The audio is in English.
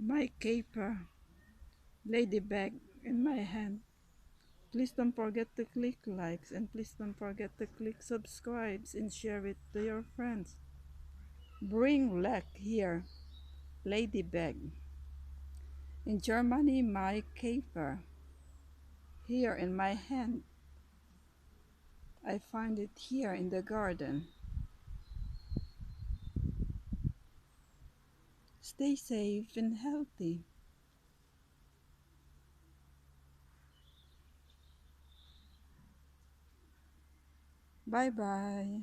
Maikäfer, Ladybird in my hand. Please don't forget to click likes and please don't forget to click subscribes and share it to your friends. Bring luck here, Ladybird. In Germany, Maikäfer. Here in my hand. I find it here in the garden. Stay safe and healthy. Bye bye.